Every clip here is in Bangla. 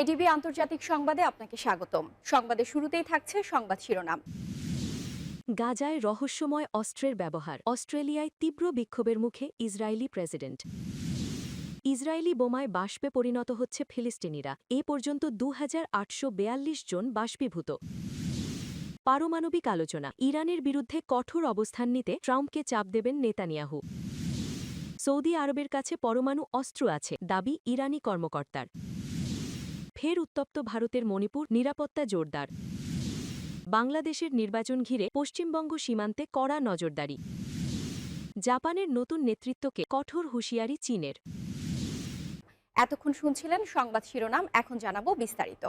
এডিবি আন্তর্জাতিক সংবাদে আপনাকে স্বাগতম। সংবাদের শুরুতেই থাকছে সংবাদ শিরোনাম। গাজায় রহস্যময় অস্ত্রের ব্যবহার, অস্ট্রেলিয়ায় তীব্র বিক্ষোভের মুখে ইসরায়েলি প্রেসিডেন্ট। ইসরায়েলি বোমায় বাষ্পে পরিণত হচ্ছে ফিলিস্তিনিরা, এ পর্যন্ত 2842 জন বাষ্পীভূত। পারমাণবিক আলোচনা, ইরানের বিরুদ্ধে কঠোর অবস্থান নিতে ট্রাম্পকে চাপ দেবেন নেতানিয়াহু। সৌদি আরবের কাছে পরমাণু অস্ত্র আছে, দাবি ইরানি কর্মকর্তার। ফের উত্তপ্ত ভারতের মণিপুর, নিরাপত্তা জোরদার। বাংলাদেশের নির্বাচন ঘিরে পশ্চিমবঙ্গ সীমান্তে কড়া নজরদারি। জাপানের নতুন নেতৃত্বকে কঠোর হুঁশিয়ারি চীনের। এতক্ষণ শুনছিলেন সংবাদ শিরোনাম, এখন জানাবো বিস্তারিত।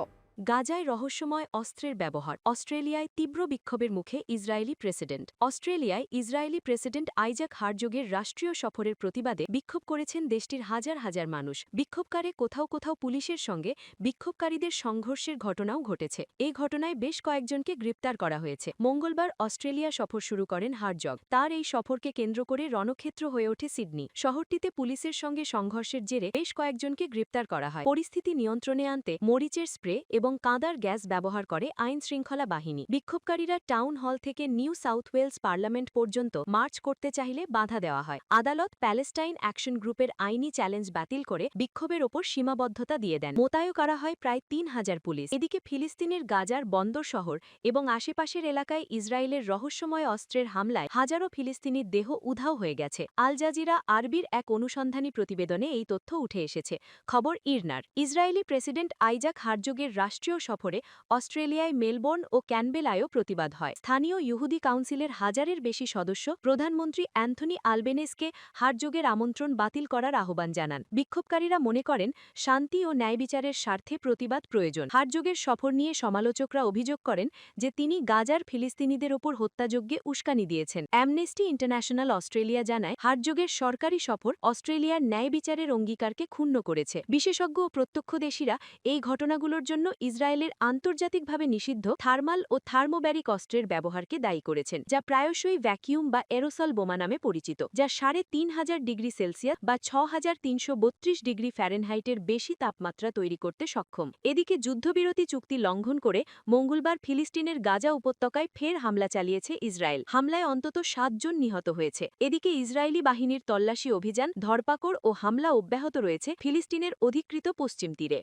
গাজায় রহস্যময় অস্ত্রের ব্যবহার, অস্ট্রেলিয়ায় তীব্র বিক্ষোভের মুখে ইসরায়েলি প্রেসিডেন্ট। অস্ট্রেলিয়ায় ইসরায়েলি প্রেসিডেন্ট আইজাক হারজোগের রাষ্ট্রীয় সফরের প্রতিবাদে বিক্ষোভ করেছেন দেশটির হাজার হাজার মানুষ। বিক্ষোভকারে কোথাও কোথাও পুলিশের সঙ্গে বিক্ষোভকারীদের সংঘর্ষের ঘটনাও ঘটেছে। এই ঘটনায় বেশ কয়েকজনকে গ্রেপ্তার করা হয়েছে। মঙ্গলবার অস্ট্রেলিয়া সফর শুরু করেন হারজগ। তার এই সফরকে কেন্দ্র করে রণক্ষেত্র হয়ে ওঠে সিডনি। শহরটিতে পুলিশের সঙ্গে সংঘর্ষের জেরে বেশ কয়েকজনকে গ্রেপ্তার করা হয়। পরিস্থিতি নিয়ন্ত্রণে আনতে মরিচের স্প্রে এবং কাঁদার গ্যাস ব্যবহার করে আইন শৃঙ্খলা বাহিনী। বিক্ষোভকারীরা টাউন হল থেকে নিউ সাউথ ওয়েলস পার্লামেন্ট পর্যন্ত মার্চ করতে চাইলে বাধা দেওয়া হয়। আদালত প্যালেস্টাইন অ্যাকশন গ্রুপের আইনি চ্যালেঞ্জ বাতিল করে বিক্ষোভের ওপর সীমাবদ্ধতা দিয়ে দেন। মোতায়েন করা হয় প্রায় 3000 পুলিশ। এদিকে ফিলিস্তিনের গাজার বন্দর শহর এবং আশেপাশের এলাকায় ইসরায়েলের রহস্যময় অস্ত্রের হামলায় হাজারো ফিলিস্তিনির দেহ উধাও হয়ে গেছে। আল জাজিরা আরবির এক অনুসন্ধানী প্রতিবেদনে এই তথ্য উঠে এসেছে। খবর ইরনার। ইসরায়েলি প্রেসিডেন্ট আইজাক হারজোগের রাষ্ট্রীয় সফরে অস্ট্রেলিয়ায় মেলবোর্ন ও ক্যানবেরায়ও প্রতিবাদ হয়। স্থানীয় ইহুদি কাউন্সিলের হাজারের বেশি সদস্য প্রধানমন্ত্রী অ্যান্থনি আলবেনেসকে হারজোগের আমন্ত্রণ বাতিল করার আহ্বান জানান। বিক্ষোভকারীরা মনে করেন শান্তি ও ন্যায়বিচারের স্বার্থে প্রতিবাদ প্রয়োজন। হারজোগের সফর নিয়ে সমালোচকরা অভিযোগ করেন যে তিনি গাজার ফিলিস্তিনিদের ওপর হত্যাযজ্ঞে উস্কানি দিয়েছেন। অ্যামনেস্টি ইন্টারন্যাশনাল অস্ট্রেলিয়া জানায় হারজোগের সরকারি সফর অস্ট্রেলিয়ার ন্যায়বিচারের অঙ্গীকারকে ক্ষুণ্ণ করেছে। বিশেষজ্ঞ ও প্রত্যক্ষদর্শীরা এই ঘটনাগুলোর জন্য ইসরায়েলের আন্তর্জাতিকভাবে নিষিদ্ধ থার্মাল ও থার্মোব্যারিক অস্ত্রের ব্যবহারকে দায়ী করেছেন, যা প্রায়শই ভ্যাকিউম বা এরোসল বোমা নামে পরিচিত, যা 3500 ডিগ্রি সেলসিয়াস বা 6332 ডিগ্রি ফ্যারেনহাইটের বেশি তাপমাত্রা তৈরি করতে সক্ষম। এদিকে যুদ্ধবিরতি চুক্তি লঙ্ঘন করে মঙ্গলবার ফিলিস্তিনের গাজা উপত্যকায় ফের হামলা চালিয়েছে ইসরায়েল। হামলায় অন্তত 7 জন নিহত হয়েছে। এদিকে ইসরায়েলি বাহিনীর তল্লাশি অভিযান, ধরপাকড় ও হামলা অব্যাহত রয়েছে ফিলিস্তিনের অধিকৃত পশ্চিম তীরে।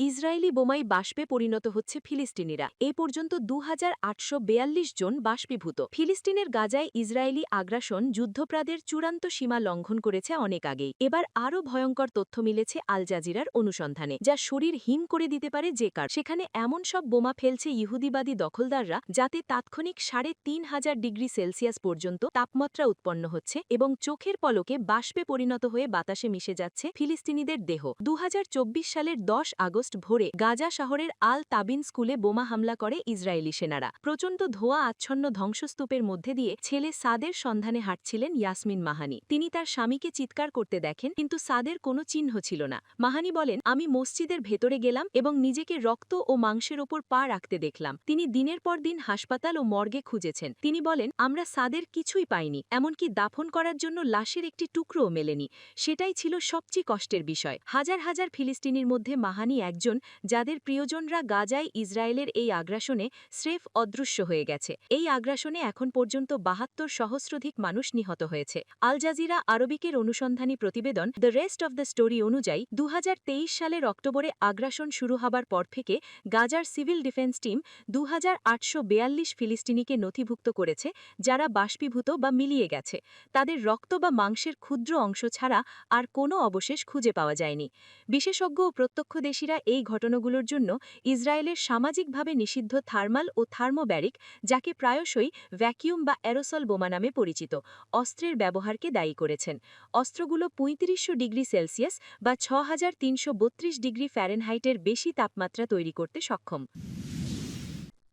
ইসরায়েলি বোমায় বাষ্পে পরিণত হচ্ছে ফিলিস্তিনিরা, এ পর্যন্ত 2842 জন বাষ্পীভূত। ফিলিস্তিনের গাজায় ইসরায়েলি আগ্রাসন যুদ্ধপ্রাদের চূড়ান্ত সীমা লঙ্ঘন করেছে অনেক আগেই। এবার আরও ভয়ঙ্কর তথ্য মিলেছে আল জাজিরার অনুসন্ধানে, যা শরীর হিম করে দিতে পারে যে কার। সেখানে এমন সব বোমা ফেলছে ইহুদিবাদী দখলদাররা যাতে তাৎক্ষণিক 3500 ডিগ্রি সেলসিয়াস পর্যন্ত তাপমাত্রা উৎপন্ন হচ্ছে এবং চোখের পলকে বাষ্পে পরিণত হয়ে বাতাসে মিশে যাচ্ছে ফিলিস্তিনিদের দেহ। 2024 সালের 10 আগস্ট ভোরে গাজা শহরের আল তাবিন স্কুলে বোমা হামলা করে ইসরায়েলি সেনারা। প্রচণ্ড ধোঁয়া আচ্ছন্ন ধ্বংসস্তূপের মধ্যে দিয়ে ছেলে সাদের সন্ধানে হাঁটছিলেন ইয়াসমিন মাহানি। তিনি তার স্বামীকে চিৎকার করতে দেখেন, কিন্তু সাদের কোনো চিহ্ন ছিল না। মাহানি বলেন, আমি মসজিদের ভেতরে গেলাম এবং নিজেকে রক্ত ও মাংসের ওপর পা রাখতে দেখলাম। তিনি দিনের পর দিন হাসপাতাল ও মর্গে খুঁজেছেন। তিনি বলেন, আমরা সাদের কিছুই পাইনি, এমনকি দাফন করার জন্য লাশের একটি টুকরোও মেলেনি। সেটাই ছিল সবচেয়ে কষ্টের বিষয়। হাজার হাজার ফিলিস্তিনির মধ্যে মাহানি একজন, যাদের প্রিয়জনরা গাজায় ইসরায়েলের এই আগ্রাসনে স্রেফ অদৃশ্য হয়ে গেছে। এই আগ্রাসনে এখন পর্যন্ত 72 সহস্রাধিক মানুষ নিহত হয়েছে। আল জাজিরা আরবিকের অনুসন্ধানী প্রতিবেদন the rest of the story অনুযায়ী 2023 সালের অক্টোবরে আগ্রাসন শুরু হবার পর থেকে গাজার সিভিল ডিফেন্স টিম 2842 ফিলিস্তিনিকে নথিভুক্ত করেছে, যারা বাষ্পীভূত বা মিলিয়ে গেছে। তাদের রক্ত বা মাংসের ক্ষুদ্র অংশ ছাড়া আর কোনো অবশেষ খুঁজে পাওয়া যায়নি। বিশেষজ্ঞ ও প্রত্যক্ষদর্শীরা এই ঘটনাগুলোর জন্য ইসরায়েলের সামাজিকভাবে নিষিদ্ধ থার্মাল ও থার্মোব্যারিক, যাকে প্রায়শই ভ্যাকিউম বা অ্যারোসল বোমা নামে পরিচিত, অস্ত্রের ব্যবহারকে দায়ী করেছেন। অস্ত্রগুলো 3500 ডিগ্রি সেলসিয়াস বা 6332 ডিগ্রি ফ্যারেনহাইটের বেশি তাপমাত্রা তৈরি করতে সক্ষম।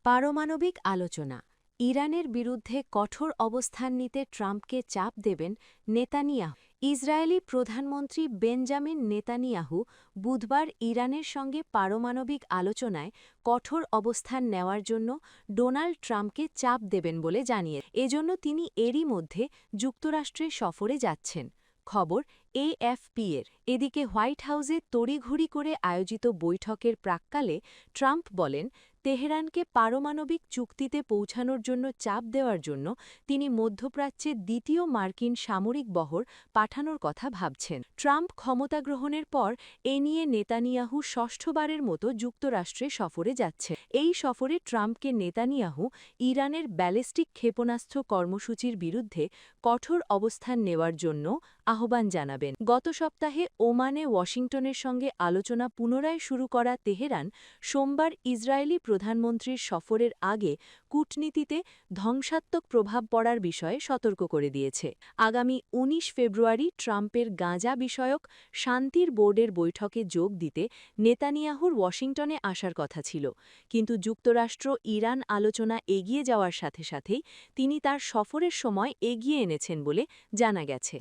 পারমাণবিক আলোচনা, ইরানের বিরুদ্ধে কঠোর অবস্থান নিতে ট্রাম্পকে চাপ দেবেন নেতানিয়াহু। ইসরায়েলি প্রধানমন্ত্রী বেঞ্জামিন নেতানিয়াহু বুধবার ইরানের সঙ্গে পারমাণবিক আলোচনায় কঠোর অবস্থান নেওয়ার জন্য ডোনাল্ড ট্রাম্পকে চাপ দেবেন বলে জানিয়ে, এজন্য তিনি এরই মধ্যে যুক্তরাষ্ট্রে সফরে যাচ্ছেন। খবর AFP-এর। এদিকে হোয়াইট হাউসে তড়িঘড়ি করে আয়োজিত বৈঠকের প্রাক্কালে ট্রাম্প বলেন, তেহরানকে পারমাণবিক চুক্তিতে পৌঁছানোর জন্য চাপ দেওয়ার জন্য তিনি মধ্যপ্রাচ্যে দ্বিতীয় মার্কিন সামরিক বহর পাঠানোর কথা ভাবছেন। ট্রাম্প ক্ষমতা গ্রহণের পর এ নিয়ে নেতানিয়াহু ষষ্ঠবারের মতো যুক্তরাষ্ট্রে সফরে যাচ্ছে। এই সফরে ট্রাম্পকে নেতানিয়াহু ইরানের ব্যালিস্টিক ক্ষেপণাস্ত্র কর্মসূচির বিরুদ্ধে কঠোর অবস্থান নেওয়ার জন্য আহ্বান জানাবেন। গত সপ্তাহে ওমানে ওয়াশিংটনের সঙ্গে আলোচনা পুনরায় শুরু করা তেহরান সোমবার ইসরায়েলি প্রধানমন্ত্রীর সফরের আগে কূটনীতিতে ধ্বংসাত্মক প্রভাব পড়ার বিষয়ে সতর্ক করে দিয়েছে। আগামী ১৯ ফেব্রুয়ারি ট্রাম্পের গাঁজা বিষয়ক শান্তির বোর্ডের বৈঠকে যোগ দিতে নেতানিয়াহুর ওয়াশিংটনে আসার কথা ছিল, কিন্তু যুক্তরাষ্ট্র ইরান আলোচনা এগিয়ে যাওয়ার সাথে সাথেই তিনি তার সফরের সময় এগিয়ে এনেছেন বলে জানা গেছে।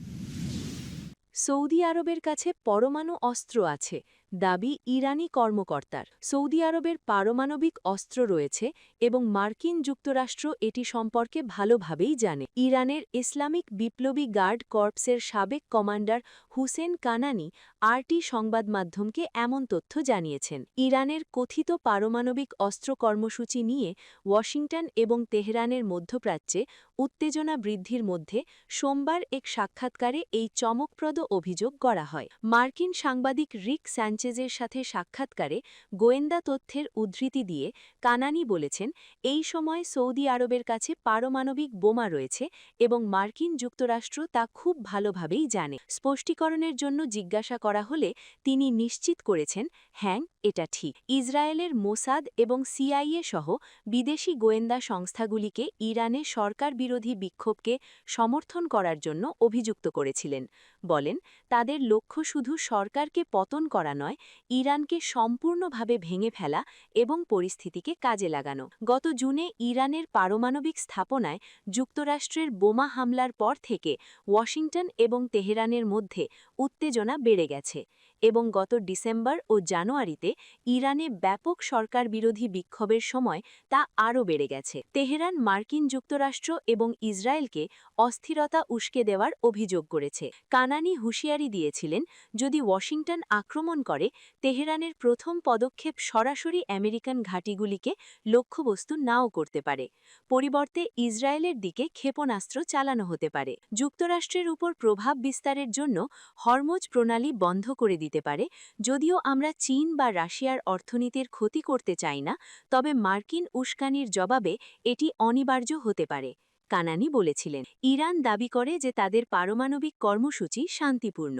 সৌদি আরবের কাছে পরমাণু অস্ত্র আছে, দাবি ইরানি কর্মকর্তার। সৌদি আরবের পারমাণবিক অস্ত্র রয়েছে এবং মার্কিন যুক্তরাষ্ট্র এটি সম্পর্কে ভালোভাবেই জানে। ইরানের ইসলামিক বিপ্লবী গার্ড কর্পসের সাবেক কমান্ডার হুসেন কানানি আরটি সংবাদ মাধ্যমকে এমন তথ্য জানিয়েছেন। ইরানের কথিত পারমাণবিক অস্ত্র কর্মসূচি নিয়ে ওয়াশিংটন এবং তেহরানের মধ্যপ্রাচ্যে উত্তেজনা বৃদ্ধির মধ্যে সোমবার এক সাক্ষাৎকারে এই চমকপ্রদ অভিযোগ করা হয়। মার্কিন সাংবাদিক রিক স্যাঞ্চেজের সাথে সাক্ষাৎকারে গোয়েন্দা তথ্যের উদ্ধৃতি দিয়ে কানানি বলেছেন, এই সময় সৌদি আরবের কাছে পারমাণবিক বোমা রয়েছে এবং মার্কিন যুক্তরাষ্ট্র তা খুব ভালোভাবেই জানে। স্পষ্টীকরণের জন্য জিজ্ঞাসা করা হলে তিনি নিশ্চিত করেছেন, হ্যাঁ, এটা ঠিক। ইসরায়েলের মোসাদ এবং সিআইএ সহ বিদেশি গোয়েন্দা সংস্থাগুলিকে ইরানে সরকার বিরোধী বিক্ষোভকে সমর্থন করার জন্য অভিযুক্ত করেছিলেন। বলেন, তাদের লক্ষ্য শুধু সরকারকে পতন করা নয়, ইরানকে সম্পূর্ণভাবে ভেঙে ফেলা এবং পরিস্থিতিকে কাজে লাগানো। গত জুনে ইরানের পারমাণবিক স্থাপনায় যুক্তরাষ্ট্রের বোমা হামলার পর থেকে ওয়াশিংটন এবং তেহরানের মধ্যে উত্তেজনা বেড়ে গেছে এবং গত ডিসেম্বর ও জানুয়ারিতে ইরানে ব্যাপক সরকার বিরোধী বিক্ষোভের সময় তা আরও বেড়ে গেছে। তেহরান মার্কিন যুক্তরাষ্ট্র এবং ইসরায়েলকে অস্থিরতা উস্কে দেওয়ার অভিযোগ করেছে। কানানি হুঁশিয়ারি দিয়েছিলেন, যদি ওয়াশিংটন আক্রমণ করে, তেহরানের প্রথম পদক্ষেপ সরাসরি আমেরিকান ঘাঁটিগুলিকে লক্ষ্যবস্তু নাও করতে পারে। পরিবর্তে ইসরায়েলের দিকে ক্ষেপণাস্ত্র চালানো হতে পারে। যুক্তরাষ্ট্রের উপর প্রভাব বিস্তারের জন্য হরমুজ প্রণালী বন্ধ করে দিতে পারে। যদিও আমরা চীন বা রাশিয়ার অর্থনীতির ক্ষতি করতে চাই না, তবে মার্কিন উস্কানির জবাবে এটি অনিবার্য হতে পারে, কানানি বলেছিলেন। ইরান দাবি করে যে তাদের পারমাণবিক কর্মসূচি শান্তিপূর্ণ।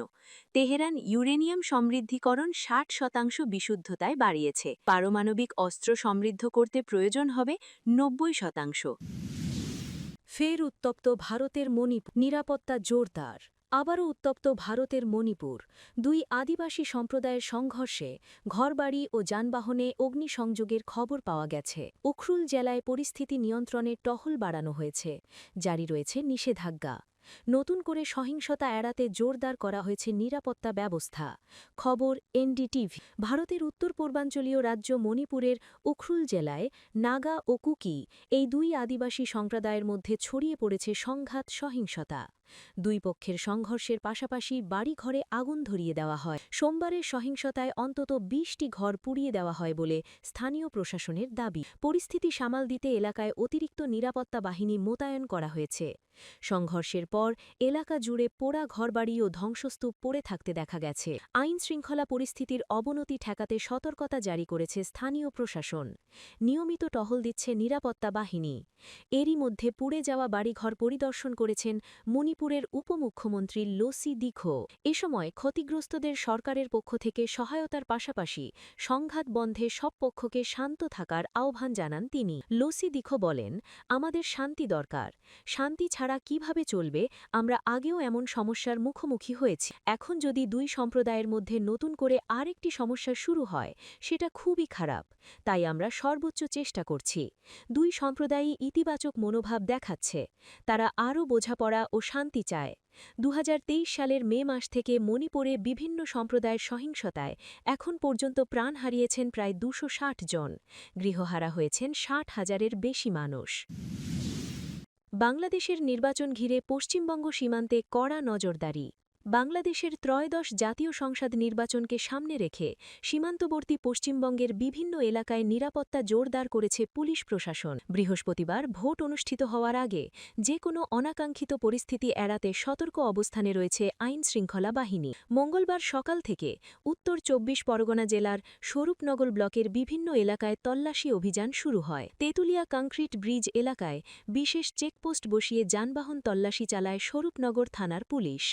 তেহরান ইউরেনিয়াম সমৃদ্ধিকরণ 60% বিশুদ্ধতায় বাড়িয়েছে। পারমাণবিক অস্ত্র সমৃদ্ধ করতে প্রয়োজন হবে 90%। ফের উত্তপ্ত ভারতের মণিপুর, নিরাপত্তা জোরদার। আবারও উত্তপ্ত ভারতের মণিপুর। দুই আদিবাসী সম্প্রদায়ের সংঘর্ষে ঘরবাড়ি ও যানবাহনে অগ্নিসংযোগের খবর পাওয়া গেছে। উখরুল জেলায় পরিস্থিতি নিয়ন্ত্রণে টহল বাড়ানো হয়েছে, জারি রয়েছে নিষেধাজ্ঞা। নতুন করে সহিংসতা এড়াতে জোরদার করা হয়েছে নিরাপত্তা ব্যবস্থা। খবর এনডিটিভি। ভারতের উত্তর পূর্বাঞ্চলীয় রাজ্য মণিপুরের উখরুল জেলায় নাগা ও কুকি, এই দুই আদিবাসী সম্প্রদায়ের মধ্যে ছড়িয়ে পড়েছে সংঘাত সহিংসতা। দুই পক্ষের সংঘর্ষের পাশাপাশি বাড়িঘরে আগুন ধরিয়ে দেওয়া হয়। সোমবারের সহিংসতায় অন্তত ২০টি ঘর পুড়িয়ে দেওয়া হয় বলে স্থানীয় প্রশাসনের দাবি। পরিস্থিতি সামাল দিতে এলাকায় অতিরিক্ত নিরাপত্তা বাহিনী মোতায়েন করা হয়েছে। সংঘর্ষের পর এলাকা জুড়ে পোড়া ঘরবাড়ি ও ধ্বংসস্তূপ পড়ে থাকতে দেখা গেছে। আইন শৃঙ্খলা পরিস্থিতির অবনতি ঠেকাতে সতর্কতা জারি করেছে স্থানীয় প্রশাসন। নিয়মিত টহল দিচ্ছে নিরাপত্তা বাহিনী। এরই মধ্যে পুড়ে যাওয়া বাড়িঘর পরিদর্শন করেছেন মণিপুরের উপমুখ্যমন্ত্রী লোসি দিখো। এ সময় ক্ষতিগ্রস্তদের সরকারের পক্ষ থেকে সহায়তার পাশাপাশি সংঘাত বন্ধে সব পক্ষকে শান্ত থাকার আহ্বান জানান তিনি। লোসি দিখো বলেন, আমাদের শান্তি দরকার। শান্তি ছাড়া কিভাবে চলবে? আমরা আগেও এমন সমস্যার মুখোমুখি হয়েছি। এখন যদি দুই সম্প্রদায়ের মধ্যে নতুন করে আরেকটি সমস্যা শুরু হয়, সেটা খুবই খারাপ। তাই আমরা সর্বোচ্চ চেষ্টা করছি। দুই সম্প্রদায়ই ইতিবাচক মনোভাব দেখাচ্ছে। তারা আরও বোঝাপড়া ও শান্তি চায়। ২০২৩ সালের মে মাস থেকে মণিপুরে বিভিন্ন সম্প্রদায়ের সহিংসতায় এখন পর্যন্ত প্রাণ হারিয়েছেন প্রায় ২৬০ জন। গৃহহারা হয়েছেন ৬০,০০০-এর বেশি মানুষ। বাংলাদেশের নির্বাচন ঘিরে পশ্চিমবঙ্গ সীমান্তে কড়া নজরদারি। বাংলাদেশের ত্রয়োদশ জাতীয় সংসদ নির্বাচনকে সামনে রেখে সীমান্তবর্তী পশ্চিমবঙ্গের বিভিন্ন এলাকায় নিরাপত্তা জোরদার করেছে পুলিশ প্রশাসন। বৃহস্পতিবার ভোট অনুষ্ঠিত হওয়ার আগে যে কোনো অনাকাঙ্ক্ষিত পরিস্থিতি এড়াতে সতর্ক অবস্থানে রয়েছে আইনশৃঙ্খলা বাহিনী। মঙ্গলবার সকাল থেকে উত্তর ২৪ পরগনা জেলার স্বরূপনগর ব্লকের বিভিন্ন এলাকায় তল্লাশি অভিযান শুরু হয়। তেঁতুলিয়া কংক্রিট ব্রিজ এলাকায় বিশেষ চেকপোস্ট বসিয়ে যানবাহন তল্লাশি চালায় স্বরূপনগর থানার পুলিশ।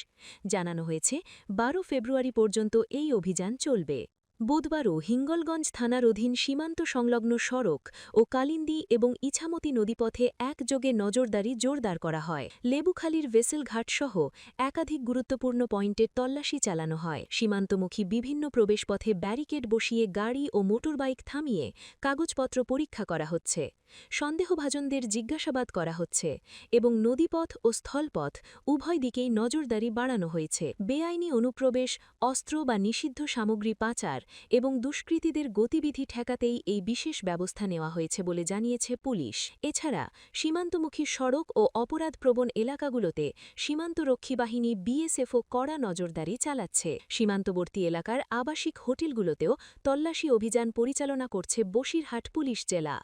জানানো হয়েছে ১২ ফেব্রুয়ারি পর্যন্ত এই অভিযান চলবে। বুধবারও হিঙ্গলগঞ্জ থানার অধীন সীমান্ত সংলগ্ন সড়ক ও কালিন্দী এবং ইছামতি নদীপথে একযোগে নজরদারি জোরদার করা হয়। লেবুখালীর ভেসেলঘাটসহ একাধিক গুরুত্বপূর্ণ পয়েন্টের তল্লাশি চালানো হয়। সীমান্তমুখী বিভিন্ন প্রবেশপথে ব্যারিকেড বসিয়ে গাড়ি ও মোটরবাইক থামিয়ে কাগজপত্র পরীক্ষা করা হচ্ছে। সন্দেহভাজনদের জিজ্ঞাসাবাদ করা হচ্ছে এবং নদীপথ ও স্থলপথ উভয় দিকেই নজরদারি বাড়ানো হয়েছে। বেআইনি অনুপ্রবেশ, অস্ত্র বা নিষিদ্ধ সামগ্রী পাচার এবং দুষ্কৃতীদের গতিবিধি ঠেকাতেই এই বিশেষ ব্যবস্থা নেওয়া হয়েছে বলে জানিয়েছে পুলিশ। এছাড়া সীমান্তমুখী সড়ক ও অপরাধপ্রবণ এলাকাগুলোতে সীমান্তরক্ষী বাহিনী বিএসএফও কড়া নজরদারি চালাচ্ছে। সীমান্তবর্তী এলাকার আবাসিক হোটেলগুলোতেও তল্লাশি অভিযান পরিচালনা করছে বসিরহাট পুলিশ জেলা।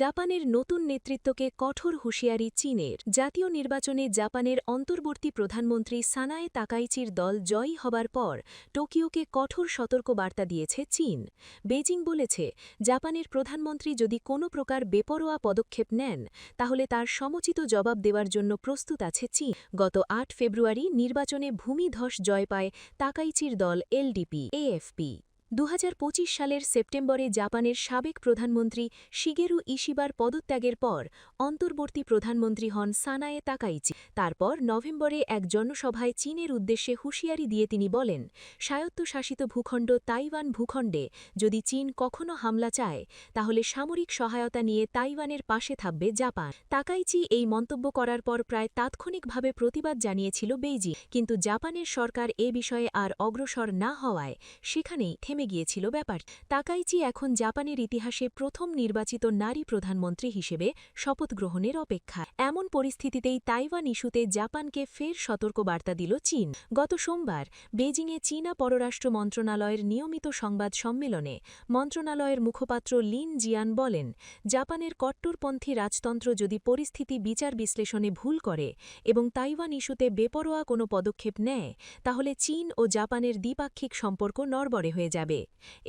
জাপানের নতুন নেতৃত্বকে কঠোর হুঁশিয়ারি চীনের। জাতীয় নির্বাচনে জাপানের অন্তর্বর্তী প্রধানমন্ত্রী সানায়ে তাকাইচির দল জয়ী হবার পর টোকিওকে কঠোর সতর্কবার্তা দিয়েছে চীন। বেজিং বলেছে, জাপানের প্রধানমন্ত্রী যদি কোনো প্রকার বেপরোয়া পদক্ষেপ নেন তাহলে তার সমুচিত জবাব দেওয়ার জন্য প্রস্তুত আছে চীন। গত ৮ ফেব্রুয়ারি নির্বাচনে ভূমিধস জয় পায় তাকাইচির দল এলডিপি-এএফপি। ২০২৫ সালের সেপ্টেম্বরে জাপানের সাবেক প্রধানমন্ত্রী শিগেরু ইশিবার পদত্যাগের পর অন্তর্বর্তী প্রধানমন্ত্রী হন সানায়ে তাকাইচি। তারপর নভেম্বরে এক জনসভায় চীনের উদ্দেশ্যে হুঁশিয়ারি দিয়ে তিনি বলেন, স্বায়ত্তশাসিত ভূখণ্ড তাইওয়ান ভূখণ্ডে যদি চীন কখনো হামলা চায় তাহলে সামরিক সহায়তা নিয়ে তাইওয়ানের পাশে থাকবে জাপান। তাকাইচি এই মন্তব্য করার পর প্রায় তাৎক্ষণিকভাবে প্রতিবাদ জানিয়েছিল বেইজিং, কিন্তু জাপানের সরকার এ বিষয়ে আর অগ্রসর না হওয়ায় সেখানেই থেমে গিয়েছিল ব্যাপার। তাকাইচি এখন জাপানের ইতিহাসে প্রথম নির্বাচিত নারী প্রধানমন্ত্রী হিসেবে শপথ গ্রহণের অপেক্ষা। এমন পরিস্থিতিতেই তাইওয়ান ইস্যুতে জাপানকে ফের সতর্কবার্তা দিল চীন। গত সোমবার বেজিংয়ে চীনা পররাষ্ট্র মন্ত্রণালয়ের নিয়মিত সংবাদ সম্মেলনে মন্ত্রণালয়ের মুখপাত্র লিন জিয়ান বলেন, জাপানের কট্টরপন্থী রাজতন্ত্র যদি পরিস্থিতি বিচার বিশ্লেষণে ভুল করে এবং তাইওয়ান ইস্যুতে বেপরোয়া কোনো পদক্ষেপ নেয় তাহলে চীন ও জাপানের দ্বিপাক্ষিক সম্পর্ক নড়বড়ে হয়ে যাবে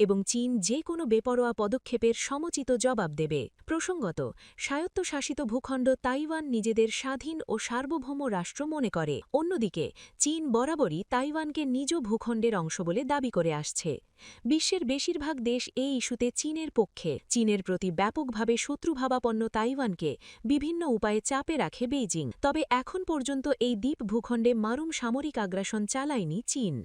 এবং চীন যে কোনো বেপরোয়া পদক্ষেপের সমুচিত জবাব দেবে। প্রসঙ্গত, স্বায়ত্তশাসিত ভূখণ্ড তাইওয়ান নিজেদের স্বাধীন ও সার্বভৌম রাষ্ট্র মনে করে। অন্যদিকে চীন বরাবরই তাইওয়ানকে নিজ ভূখণ্ডের অংশ বলে দাবি করে আসছে। বিশ্বের বেশিরভাগ দেশ এই ইস্যুতে চীনের পক্ষে। চীনের প্রতি ব্যাপকভাবে শত্রুভাবাপন্ন তাইওয়ানকে বিভিন্ন উপায়ে চাপে রাখে বেইজিং। তবে এখন পর্যন্ত এই দ্বীপ ভূখণ্ডে মারুম সামরিক আগ্রাসন চালায়নি চীন।